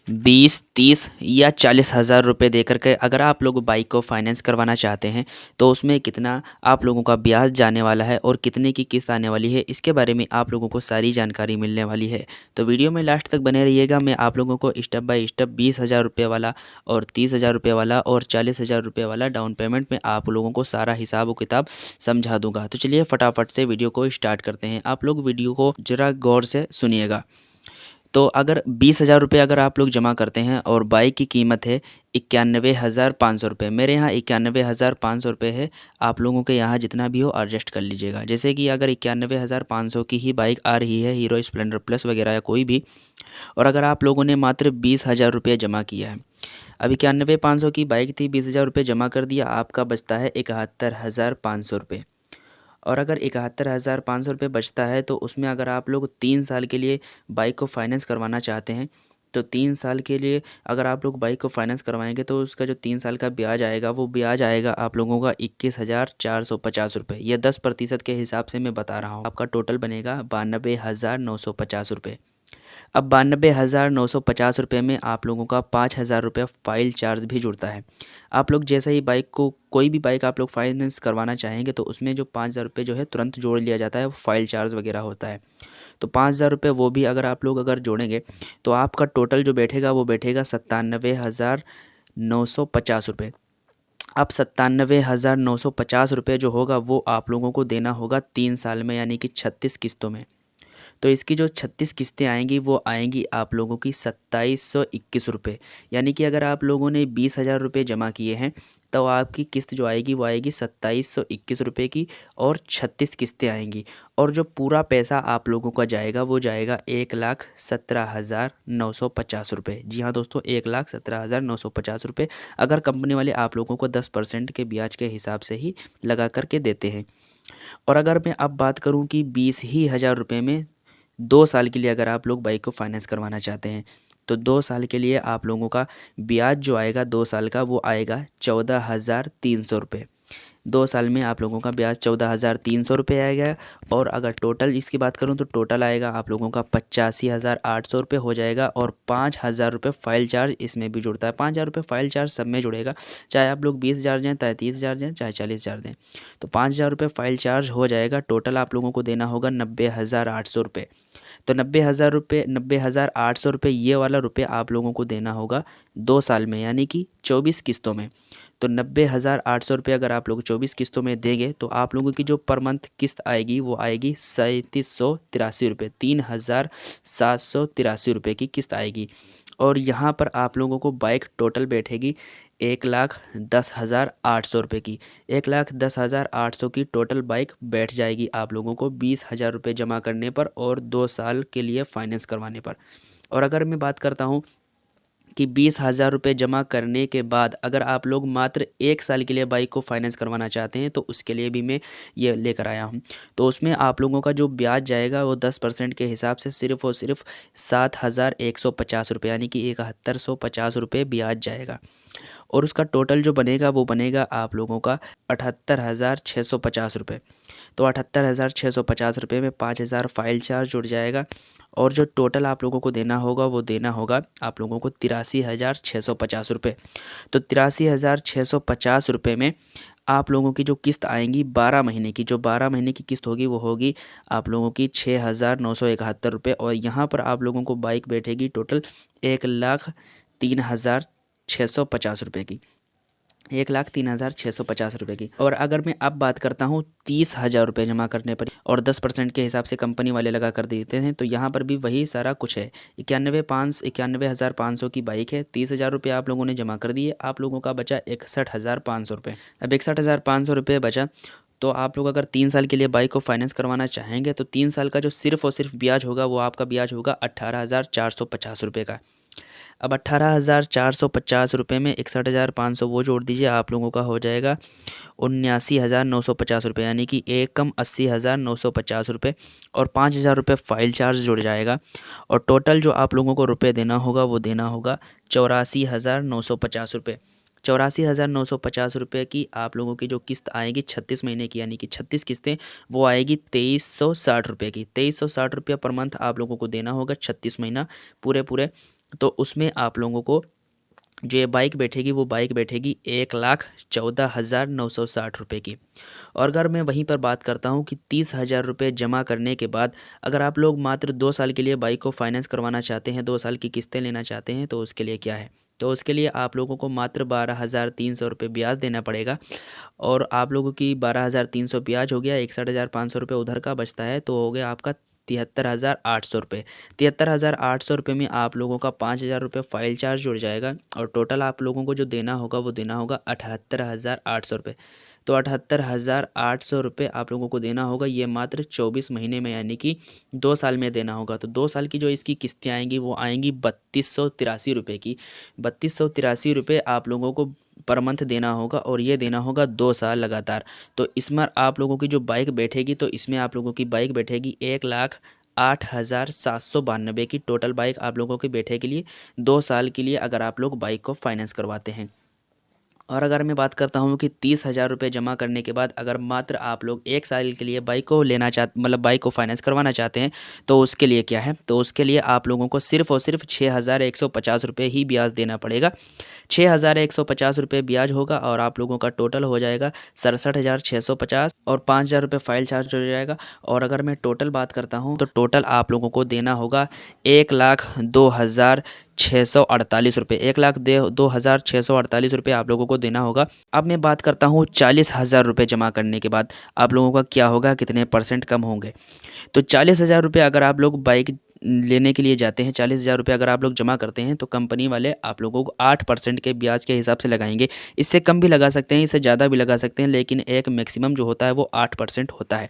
20, 30 या 40 हज़ार रुपये दे कर के अगर आप लोग बाइक को फाइनेंस करवाना चाहते हैं तो उसमें कितना आप लोगों का ब्याज जाने वाला है और कितने की किस्त आने वाली है, इसके बारे में आप लोगों को सारी जानकारी मिलने वाली है। तो वीडियो में लास्ट तक बने रहिएगा। मैं आप लोगों को स्टेप बाय स्टेप 20 हज़ार रुपये वाला और 30 हज़ार रुपये वाला और 40 हज़ार रुपये वाला डाउन पेमेंट में आप लोगों को सारा हिसाब किताब समझा दूंगा। तो चलिए फटाफट से वीडियो को स्टार्ट करते हैं। आप लोग वीडियो को ज़रा गौर से सुनिएगा। तो अगर 20 हज़ार रुपये अगर आप लोग जमा करते हैं और बाइक की कीमत है 91,500 रुपये, मेरे यहाँ 91,500 रुपये है। आप लोगों के यहाँ जितना भी हो एडजस्ट कर लीजिएगा। जैसे कि अगर 91,500 की ही बाइक आ रही है, हीरो स्प्लेंडर प्लस वगैरह या कोई भी, और अगर आप लोगों ने मात्र 20 हज़ार रुपये जमा किया है, अब 91,500 की बाइक थी, 20 हज़ार रुपये जमा कर दिया, आपका बचता है 71,500 रुपये। और अगर 71,500 रुपये बचता है तो उसमें अगर आप लोग 3 साल के लिए बाइक को फाइनेंस करवाना चाहते हैं तो 3 साल के लिए अगर आप लोग बाइक को फाइनेंस करवाएंगे तो उसका जो 3 साल का ब्याज आएगा वो ब्याज आएगा आप लोगों का 21,450 रुपये। यह 10% के हिसाब से मैं बता रहा हूँ। आपका टोटल बनेगा 92,950 रुपये। अब 92,950 रुपये में आप लोगों का 5,000 रुपये फ़ाइल चार्ज भी जुड़ता है। आप लोग जैसे ही बाइक को कोई भी बाइक आप लोग फाइनेंस करवाना चाहेंगे तो उसमें जो 5,000 रुपये जो है तुरंत जोड़ लिया जाता है, वो फ़ाइल चार्ज वगैरह होता है। तो 5,000 रुपये वो भी अगर आप लोग अगर जोड़ेंगे तो आपका टोटल जो बैठेगा वो बैठेगा 97,950 रुपये। अब 97,950 रुपये जो होगा वो आप लोगों को देना होगा 3 साल में, यानी कि 36 किस्तों में। तो इसकी जो 36 किस्तें आएंगी वो आएंगी आप लोगों की 2,721 रुपये। यानी कि अगर आप लोगों ने 20,000 रुपये जमा किए हैं तो आपकी किस्त जो आएगी वो आएगी 2,721 रुपये की, और 36 किस्तें आएंगी। और जो पूरा पैसा आप लोगों का जाएगा वो जाएगा 1,17,950 रुपये। जी हाँ दोस्तों, 1,17,950 रुपये। अगर कंपनी वाले आप लोगों को 10% के ब्याज के हिसाब से ही लगा करके देते हैं। और अगर मैं अब बात करूं कि 20,000 रुपये में 2 साल के लिए अगर आप लोग बाइक को फाइनेंस करवाना चाहते हैं तो 2 साल के लिए आप लोगों का ब्याज जो आएगा 2 साल का वो आएगा 14,300 रुपये। 2 साल में आप लोगों का ब्याज 14,300 रुपये आएगा। और अगर टोटल इसकी बात करूं तो टोटल आएगा आप लोगों का 85,800 रुपये हो जाएगा। और 5,000 रुपये फ़ाइल चार्ज इसमें भी जुड़ता है। 5,000 रुपये फ़ाइल चार्ज सब में जुड़ेगा, चाहे आप लोग 20,000 दें, चाहे 30,000 दें, चाहे 40,000 दें। तो 5,000 रुपये फ़ाइल चार्ज हो जाएगा। टोटल आप लोगों को देना होगा 90,800 रुपये। तो 90,800 रुपये ये वाला रुपये आप लोगों को देना होगा 2 साल में, यानी कि 24 किस्तों में। तो 90,800 रुपये अगर आप लोग 24 किस्तों में देंगे तो आप लोगों की जो पर मंथ किस्त आएगी वो आएगी 3,783 रुपये। 3,783 रुपये की किस्त आएगी। और यहाँ पर आप लोगों को बाइक टोटल बैठेगी 1,10,800 रुपये की। 1,10,800 की टोटल बाइक बैठ जाएगी आप लोगों को 20,000 रुपये जमा करने पर और 2 साल के लिए फाइनेंस करवाने पर। और अगर मैं बात करता हूँ कि 20,000 रुपये जमा करने के बाद अगर आप लोग मात्र 1 साल के लिए बाइक को फाइनेंस करवाना चाहते हैं तो उसके लिए भी मैं ये लेकर आया हूँ। तो उसमें आप लोगों का जो ब्याज जाएगा वो 10% के हिसाब से सिर्फ़ और सिर्फ 7,150 रुपये, यानी कि 1,750 रुपये ब्याज जाएगा। और उसका टोटल जो बनेगा वो बनेगा आप लोगों का 78,650 रुपये। तो 78,650 रुपये में 5,000 फ़ाइल चार्ज जुड़ जाएगा। और जो टोटल आप लोगों को देना होगा वो देना होगा आप लोगों को 83,650 रुपये। तो 83,650 रुपये में आप लोगों की जो किस्त आएंगी 12 महीने की, जो 12 महीने की किस्त होगी वो होगी आप लोगों की 6,971 रुपये। और यहाँ पर आप लोगों को बाइक बैठेगी टोटल 1,03,650 रुपये की। 1,03,650 रुपये की। और अगर मैं अब बात करता हूँ 30,000 रुपये जमा करने पर और 10% के हिसाब से कंपनी वाले लगा कर देते हैं, तो यहाँ पर भी वही सारा कुछ है। 91,500 की बाइक है, 30,000 रुपये आप लोगों ने जमा कर दिए, आप लोगों का बचा 61,500 रुपये। अब 61,500 रुपये बचा तो आप लोग अगर 3 साल के लिए बाइक को फाइनेंस करवाना चाहेंगे तो 3 साल का जो सिर्फ़ और सिर्फ ब्याज होगा वो आपका ब्याज होगा 18,450 रुपये का। अब 18,450 रुपये में 61,500 वो जोड़ दीजिए, आप लोगों का हो जाएगा 79,950 रुपये, यानी कि एक कम 80,950 रुपये। और 5,000 रुपये फ़ाइल चार्ज जुड़ जाएगा। और टोटल जो आप लोगों को रुपये देना होगा वो देना होगा 84,950 रुपये। 84,950 रुपये की आप लोगों की जो किस्त आएगी 36 महीने की, यानी कि 36 किस्तें, वो आएगी 2,360 रुपये की। 2,360 रुपये पर मंथ आप लोगों को देना होगा 36 महीना पूरे पूरे। तो उसमें आप लोगों को जो ये बाइक बैठेगी वो बाइक बैठेगी 1,14,960 रुपये की। और अगर मैं वहीं पर बात करता हूँ कि 30,000 रुपये जमा करने के बाद अगर आप लोग मात्र 2 साल के लिए बाइक को फाइनेंस करवाना चाहते हैं, 2 साल की किस्तें लेना चाहते हैं, तो उसके लिए क्या है, तो उसके लिए आप लोगों को मात्र 12,300 रुपये ब्याज देना पड़ेगा। और आप लोगों की 12,300 ब्याज हो गया, 61,500 रुपये उधर का बचता है, तो हो गया आपका 73,800 रुपये। 73,800 रुपये में आप लोगों का 5,000 रुपये फ़ाइल चार्ज जुड़ जाएगा और टोटल आप लोगों को जो देना होगा वो देना होगा 78,800 रुपये। तो 78,800 रुपये आप लोगों को देना होगा, ये मात्र 24 महीने में, यानी कि 2 साल में देना होगा। तो 2 साल की जो इसकी किस्तें आएंगी वो आएंगी 32,183 रुपये की। 32,183 रुपये आप लोगों को पर मंथ देना होगा और ये देना होगा 2 साल लगातार। तो इसमें आप लोगों की जो बाइक बैठेगी, तो इसमें आप लोगों की बाइक बैठेगी 1,08,792 की टोटल बाइक आप लोगों की बैठे के लिए 2 साल के लिए, अगर आप लोग बाइक को फाइनेंस करवाते हैं। और अगर मैं बात करता हूँ कि 30,000 रुपये जमा करने के बाद अगर मात्र आप लोग 1 साल के लिए बाइक को लेना मतलब बाइक को फाइनेंस करवाना चाहते हैं, तो उसके लिए क्या है, तो उसके लिए आप लोगों को सिर्फ़ और सिर्फ 6,150 रुपये ही ब्याज देना पड़ेगा। 6,150 रुपये ब्याज होगा और आप लोगों का टोटल हो जाएगा 67,650 और 5,000 रुपये फ़ाइल चार्ज हो जाएगा। और अगर मैं टोटल बात करता हूँ तो टोटल आप लोगों को देना होगा 1,02,648 रुपये। 1,02,648 रुपये आप लोगों को देना होगा। अब मैं बात करता हूँ 40,000 रुपये जमा करने के बाद आप लोगों का क्या होगा, कितने परसेंट कम होंगे। तो 40,000 रुपये अगर आप लोग बाइक लेने के लिए जाते हैं, 40,000 रुपये अगर आप लोग जमा करते हैं, तो कंपनी वाले आप लोगों को 8% के ब्याज के हिसाब से लगाएंगे। इससे कम भी लगा सकते हैं, इससे ज़्यादा भी लगा सकते हैं, लेकिन एक मैक्सिमम जो होता है वो 8% होता है।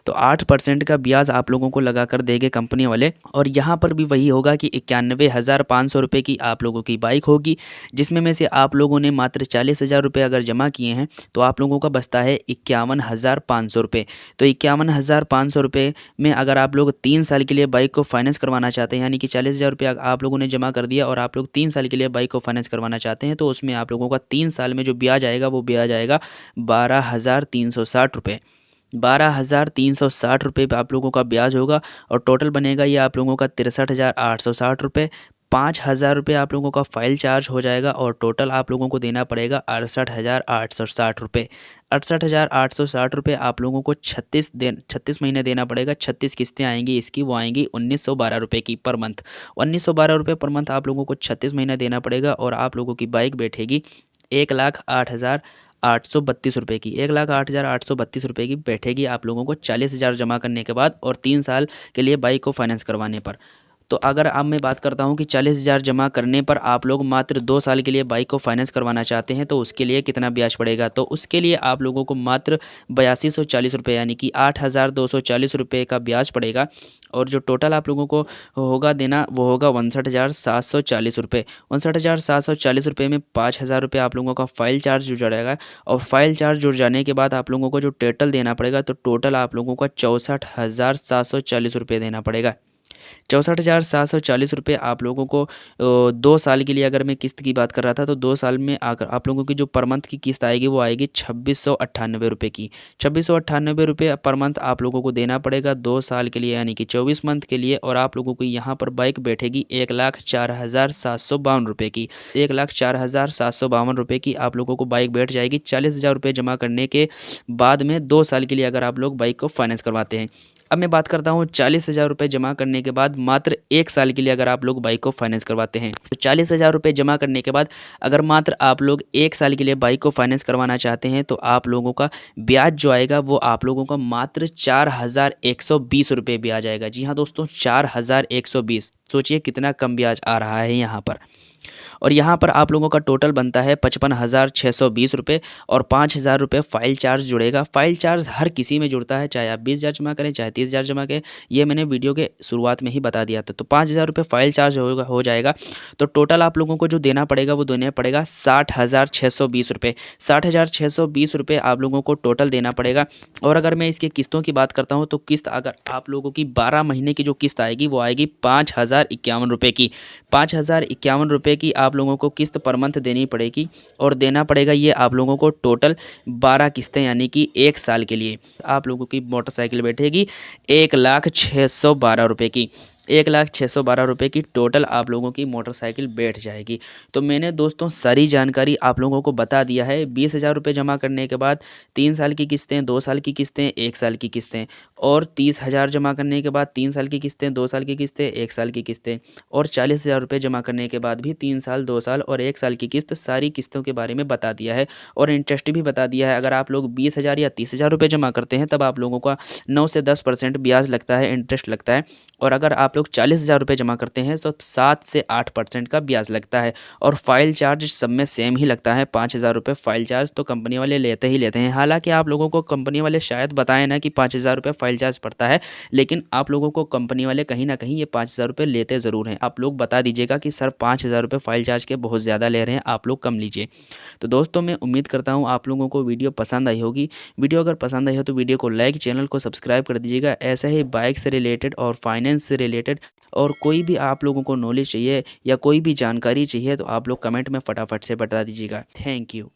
तो 8% का ब्याज आप लोगों को लगा कर देंगे कंपनी वाले। और यहाँ पर भी वही होगा कि 91,500 रुपये की आप लोगों की बाइक होगी, जिसमें में से आप लोगों ने मात्र 40,000 रुपये अगर जमा किए हैं, तो आप लोगों का बचता है 51,500 रुपये। तो 51,500 रुपये में अगर आप लोग 3 साल के लिए बाइक को फाइनेंस करवाना चाहते हैं, यानी कि 40,000 रुपये आप लोगों ने जमा कर दिया और आप लोग 3 साल के लिए बाइक को फाइनेंस करवाना चाहते हैं, तो उसमें आप लोगों का 3 साल में जो ब्याज आएगा वो ब्याज आएगा 12,360 रुपये। 12,360 रुपये पे आप लोगों का ब्याज होगा और टोटल बनेगा ये आप लोगों का 63,860 रुपये। 5,000 रुपये आप लोगों का फ़ाइल चार्ज हो जाएगा और टोटल आप लोगों को देना पड़ेगा 68,860 रुपये। 68,860 रुपये आप लोगों को 36 महीने देना पड़ेगा। 36 किस्तें आएंगी इसकी, वो आएंगी 1,912 रुपये की पर मंथ। 1,912 रुपये पर मंथ आप लोगों को 36 महीने देना पड़ेगा और आप लोगों की बाइक बैठेगी 1,08,832 रुपये की। 1,08,832 रुपये की बैठेगी आप लोगों को 40,000 जमा करने के बाद और 3 साल के लिए बाइक को फाइनेंस करवाने पर। तो अगर अब मैं बात करता हूं कि 40,000 जमा करने पर आप लोग मात्र 2 साल के लिए बाइक को फाइनेंस करवाना चाहते हैं, तो उसके लिए कितना ब्याज पड़ेगा, तो उसके लिए आप लोगों को मात्र 8,240 रुपये यानी कि 8,240 रुपये का ब्याज पड़ेगा। और जो टोटल आप लोगों को होगा देना वो होगा 59,740 रुपये। 59,740 रुपये में 5,000 रुपये आप लोगों का फ़ाइल चार्ज जुड़ जाएगा और फ़ाइल चार्ज जुड़ जाने के बाद आप लोगों को जो टोटल देना पड़ेगा, तो टोटल आप लोगों का 64,740 रुपये देना पड़ेगा। 64,740 रुपये आप लोगों को 2 साल के लिए, अगर मैं किस्त की बात कर रहा था, तो 2 साल में आकर आप लोगों की जो पर मंथ की किस्त आएगी वो आएगी 2,698 रुपये की। 2,698 रुपये पर मंथ आप लोगों को देना पड़ेगा 2 साल के लिए, यानी कि 24 मंथ के लिए। और आप लोगों को यहाँ पर बाइक बैठेगी 1,04,752 रुपये की। 1,04,752 रुपये की आप लोगों को बाइक बैठ जाएगी 40,000 रुपये जमा करने के बाद में 2 साल के लिए, अगर आप लोग बाइक को फाइनेंस करवाते हैं। अब मैं बात करता हूँ 40,000 रुपये जमा करने के बाद मात्र 1 साल के लिए अगर आप लोग बाइक को फाइनेंस करवाते हैं, तो 40,000 रुपये जमा करने के बाद अगर मात्र आप लोग 1 साल के लिए बाइक को फाइनेंस करवाना चाहते हैं, तो आप लोगों का ब्याज जो आएगा वो आप लोगों का मात्र 4,120 रुपये ब्याज आएगा। जी हाँ दोस्तों, 4,120। सोचिए कितना कम ब्याज आ रहा है यहाँ पर। और यहाँ पर आप लोगों का टोटल बनता है 55,620 रुपये और 5,000 रुपये फ़ाइल चार्ज जुड़ेगा। फ़ाइल चार्ज हर किसी में जुड़ता है, चाहे आप 20,000 जमा करें चाहे 30,000 जमा करें, ये मैंने वीडियो के शुरुआत में ही बता दिया था। तो 5,000 रुपये फ़ाइल चार्ज हो जाएगा। तो टोटल आप लोगों को जो देना पड़ेगा वो देना पड़ेगा 60,620 रुपये। 60,620 रुपये आप लोगों को टोटल देना पड़ेगा। और अगर मैं इसकी किस्तों की बात करता हूँ, तो किस्त अगर आप लोगों की 12 महीने की जो किस्त आएगी वो आएगी 5,051 रुपये की। 5,051 रुपये की आप लोगों को किस्त पर मंथ देनी पड़ेगी और देना पड़ेगा ये आप लोगों को टोटल 12 किस्तें, यानी कि 1 साल के लिए। आप लोगों की मोटरसाइकिल बैठेगी 1,06,12 रुपये की। 1,06,12 की टोटल आप लोगों की मोटरसाइकिल बैठ जाएगी। तो मैंने दोस्तों सारी जानकारी आप लोगों को बता दिया है। 20,000 रुपये जमा करने के बाद 3 साल की किस्तें, 2 साल की किस्तें, 1 साल की किस्तें, और 30,000 जमा करने के बाद 3 साल की किस्तें, 2 साल की किस्तें, 1 साल की किस्तें, और 40,000 रुपये जमा करने के बाद भी 3 साल, 2 साल और 1 साल की किस्त, सारी किस्तों के बारे में बता दिया है और इंटरेस्ट भी बता दिया है। अगर आप लोग 20,000 या 30,000 रुपये जमा करते हैं तब आप लोगों का 9 से 10% ब्याज लगता है, इंटरेस्ट लगता है। और अगर आप लोग 40,000 रुपये जमा करते हैं तो 7 से 8% का ब्याज लगता है। और फाइल चार्ज सब में सेम ही लगता है, 5,000 रुपये फाइल चार्ज तो कंपनी वाले लेते ही लेते हैं। हालांकि आप लोगों को कंपनी वाले शायद बताएं ना कि 5,000 रुपये फाइल चार्ज पड़ता है, लेकिन आप लोगों को कंपनी वाले कहीं ना कहीं ये 5,000 रुपये लेते ज़रूर हैं। आप लोग बता दीजिएगा कि सर 5,000 रुपये फाइल चार्ज के बहुत ज़्यादा ले रहे हैं, आप लोग कम लीजिए। तो दोस्तों मैं उम्मीद करता हूँ आप लोगों को वीडियो पसंद आई होगी। वीडियो अगर पसंद आई हो तो वीडियो को लाइक, चैनल को सब्सक्राइब कर दीजिएगा। ऐसे ही बाइक से रिलेटेड और फाइनेंस से रिलेटेड और कोई भी आप लोगों को नॉलेज चाहिए या कोई भी जानकारी चाहिए तो आप लोग कमेंट में फटाफट से बता दीजिएगा। Thank you.